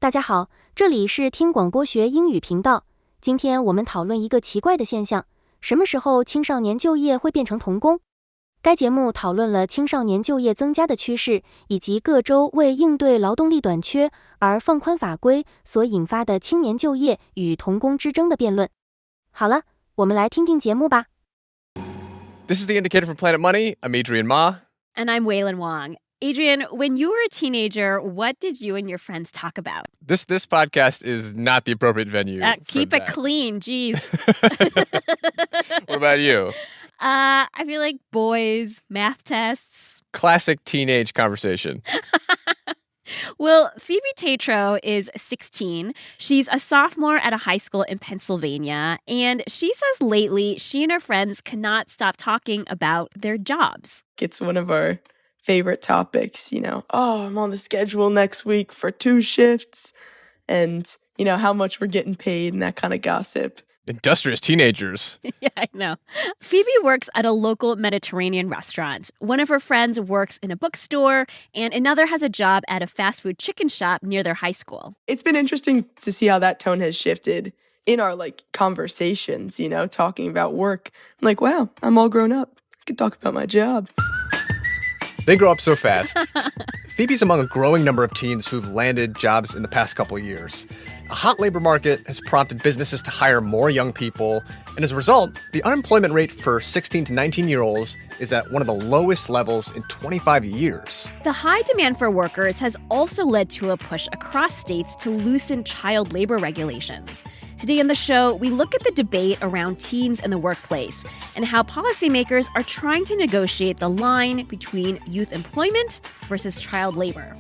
大家好，这里是听广播学英语频道。今天我们讨论一个奇怪的现象：什么时候青少年就业会变成童工？该节目讨论了青少年就业增加的趋势，以及各州为应对劳动力短缺而放宽法规所引发的青年就业与童工之争的辩论。好了，我们来听听节目吧。This is the Indicator from Planet Money. I'm Adrian Ma. And I'm Waylon Wong. Adrian, when you were a teenager, what did you and your friends talk about? This podcast is not the appropriate venue. Keep it clean, geez. What about you? I feel like boys, math tests. Classic teenage conversation. Well, Phoebe Tatro is 16. She's a sophomore at a high school in Pennsylvania, and she says lately she and her friends cannot stop talking about their jobs. It's one of our favorite topics, I'm on the schedule next week for 2 shifts and, how much we're getting paid and that kind of gossip. Industrious teenagers. Yeah, I know. Phoebe works at a local Mediterranean restaurant. One of her friends works in a bookstore, and another has a job at a fast food chicken shop near their high school. It's been interesting to see how that tone has shifted in our, conversations, talking about work. I'm like, wow, I'm all grown up. I can talk about my job. They grow up so fast. Phoebe's among a growing number of teens who've landed jobs in the past couple of years. A hot labor market has prompted businesses to hire more young people, and as a result, the unemployment rate for 16 to 19-year-olds is at one of the lowest levels in 25 years. The high demand for workers has also led to a push across states to loosen child labor regulations. Today on the show, we look at the debate around teens in the workplace and how policymakers are trying to negotiate the line between youth employment versus child labor.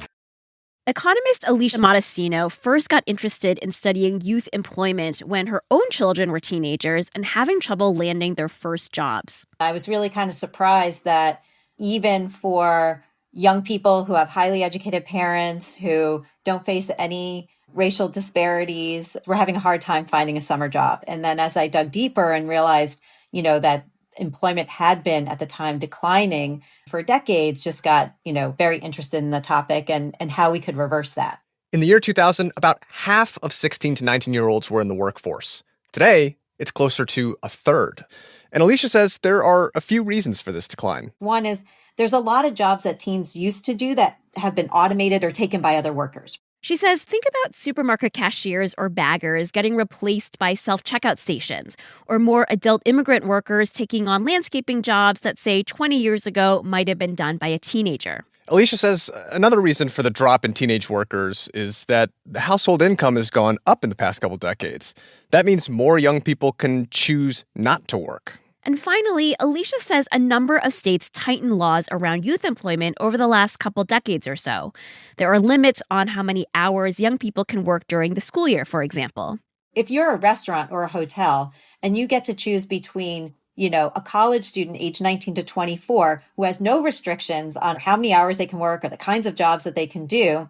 Economist Alicia Modestino first got interested in studying youth employment when her own children were teenagers and having trouble landing their first jobs. I was really kind of surprised that even for young people who have highly educated parents who don't face any racial disparities, we're having a hard time finding a summer job. And then as I dug deeper and realized, that employment had been at the time declining for decades, just got, very interested in the topic and how we could reverse that. In the year 2000, about half of 16 to 19-year-olds were in the workforce. Today, it's closer to a third. And Alicia says there are a few reasons for this decline. One is there's a lot of jobs that teens used to do that have been automated or taken by other workers. She says, think about supermarket cashiers or baggers getting replaced by self-checkout stations, or more adult immigrant workers taking on landscaping jobs that, say, 20 years ago might have been done by a teenager. Alicia says another reason for the drop in teenage workers is that the household income has gone up in the past couple decades. That means more young people can choose not to work. And finally, Alicia says a number of states tightened laws around youth employment over the last couple decades or so. There are limits on how many hours young people can work during the school year, for example. If you're a restaurant or a hotel and you get to choose between, a college student age 19 to 24 who has no restrictions on how many hours they can work or the kinds of jobs that they can do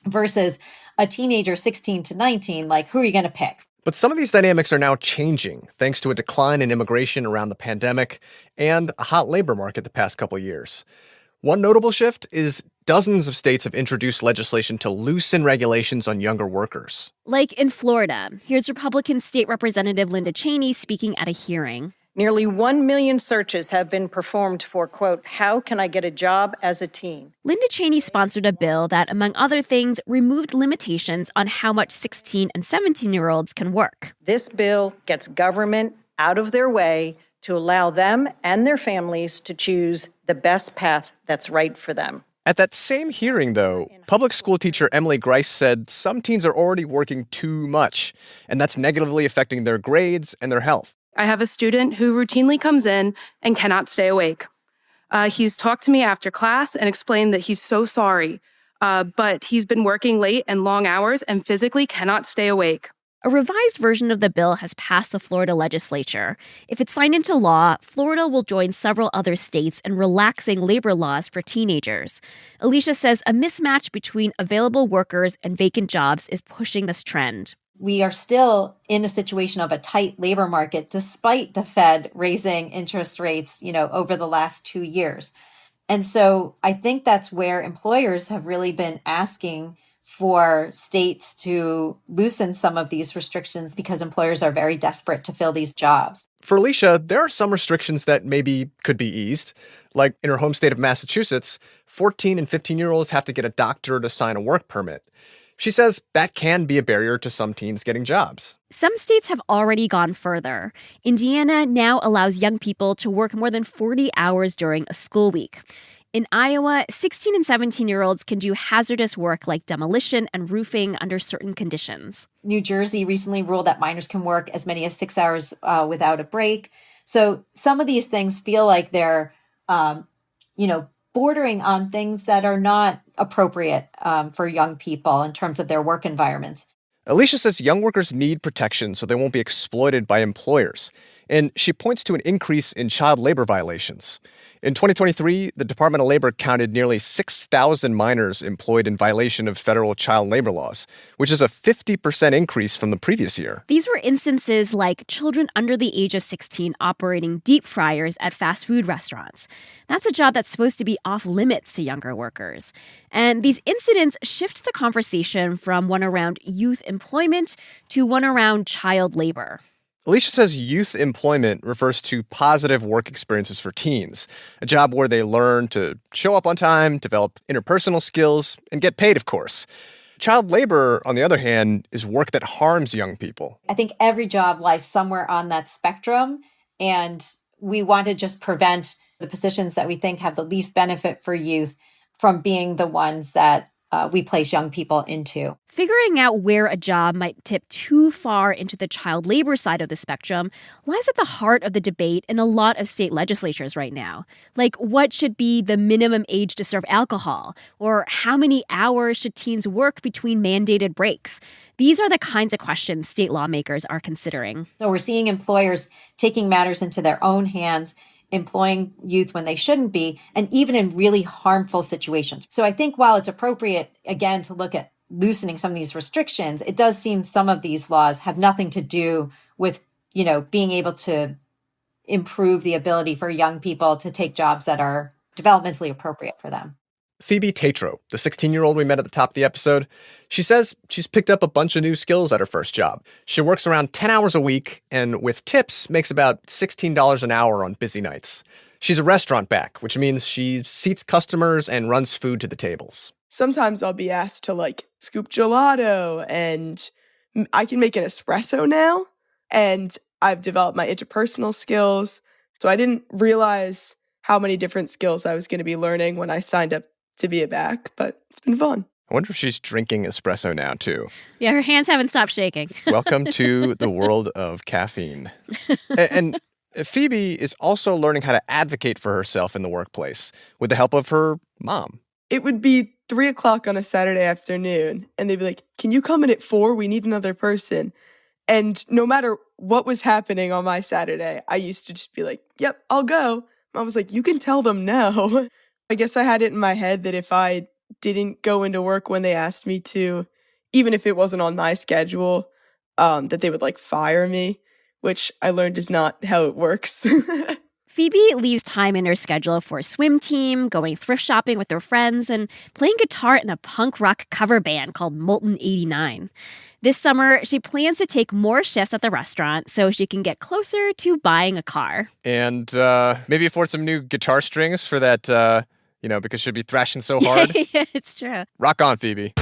versus a teenager 16 to 19, who are you going to pick? But some of these dynamics are now changing thanks to a decline in immigration around the pandemic and a hot labor market the past couple of years. One notable shift is dozens of states have introduced legislation to loosen regulations on younger workers. Like in Florida. Here's Republican State Representative Linda Cheney speaking at a hearing. Nearly 1 million searches have been performed for, quote, how can I get a job as a teen? Linda Cheney sponsored a bill that, among other things, removed limitations on how much 16 and 17-year-olds can work. This bill gets government out of their way to allow them and their families to choose the best path that's right for them. At that same hearing, though, public school teacher Emily Grice said some teens are already working too much, and that's negatively affecting their grades and their health. I have a student who routinely comes in and cannot stay awake. He's talked to me after class and explained that he's so sorry, but he's been working late and long hours and physically cannot stay awake. A revised version of the bill has passed the Florida legislature. If it's signed into law, Florida will join several other states in relaxing labor laws for teenagers. Alicia says a mismatch between available workers and vacant jobs is pushing this trend. We are still in a situation of a tight labor market, despite the Fed raising interest rates, over the last 2 years. And so I think that's where employers have really been asking for states to loosen some of these restrictions because employers are very desperate to fill these jobs. For Alicia, there are some restrictions that maybe could be eased. Like in her home state of Massachusetts, 14 and 15-year-olds have to get a doctor to sign a work permit. She says that can be a barrier to some teens getting jobs. Some states have already gone further. Indiana now allows young people to work more than 40 hours during a school week. In Iowa, 16 and 17-year-olds can do hazardous work like demolition and roofing under certain conditions. New Jersey recently ruled that minors can work as many as 6 hours without a break. So some of these things feel like they're, bordering on things that are not appropriate for young people in terms of their work environments. Alicia says young workers need protection so they won't be exploited by employers. And she points to an increase in child labor violations. In 2023, the Department of Labor counted nearly 6,000 minors employed in violation of federal child labor laws, which is a 50% increase from the previous year. These were instances like children under the age of 16 operating deep fryers at fast food restaurants. That's a job that's supposed to be off limits to younger workers. And these incidents shift the conversation from one around youth employment to one around child labor. Alicia says youth employment refers to positive work experiences for teens, a job where they learn to show up on time, develop interpersonal skills, and get paid, of course. Child labor, on the other hand, is work that harms young people. I think every job lies somewhere on that spectrum, and we want to just prevent the positions that we think have the least benefit for youth from being the ones that we place young people into. Figuring out where a job might tip too far into the child labor side of the spectrum lies at the heart of the debate in a lot of state legislatures right now. Like, what should be the minimum age to serve alcohol? Or how many hours should teens work between mandated breaks? These are the kinds of questions state lawmakers are considering. So we're seeing employers taking matters into their own hands, employing youth when they shouldn't be, and even in really harmful situations. So I think while it's appropriate, again, to look at loosening some of these restrictions, it does seem some of these laws have nothing to do with, being able to improve the ability for young people to take jobs that are developmentally appropriate for them. Phoebe Tatro, the 16-year-old we met at the top of the episode, she says she's picked up a bunch of new skills at her first job. She works around 10 hours a week and with tips makes about $16 an hour on busy nights. She's a restaurant back, which means she seats customers and runs food to the tables. Sometimes I'll be asked to scoop gelato, and I can make an espresso now, and I've developed my interpersonal skills. So I didn't realize how many different skills I was going to be learning when I signed up to be a back, but it's been fun. I wonder if she's drinking espresso now, too. Yeah, her hands haven't stopped shaking. Welcome to the world of caffeine. And Phoebe is also learning how to advocate for herself in the workplace with the help of her mom. It would be 3 o'clock on a Saturday afternoon, and they'd be like, "Can you come in at 4? We need another person." And no matter what was happening on my Saturday, I used to just be like, "Yep, I'll go." Mom was like, "You can tell them no." I guess I had it in my head that if I didn't go into work when they asked me to, even if it wasn't on my schedule, that they would fire me, which I learned is not how it works. Phoebe leaves time in her schedule for a swim team, going thrift shopping with her friends, and playing guitar in a punk rock cover band called Molten 89. This summer, she plans to take more shifts at the restaurant so she can get closer to buying a car. And maybe afford some new guitar strings for that, because she'll be thrashing so hard. Yeah, it's true. Rock on, Phoebe.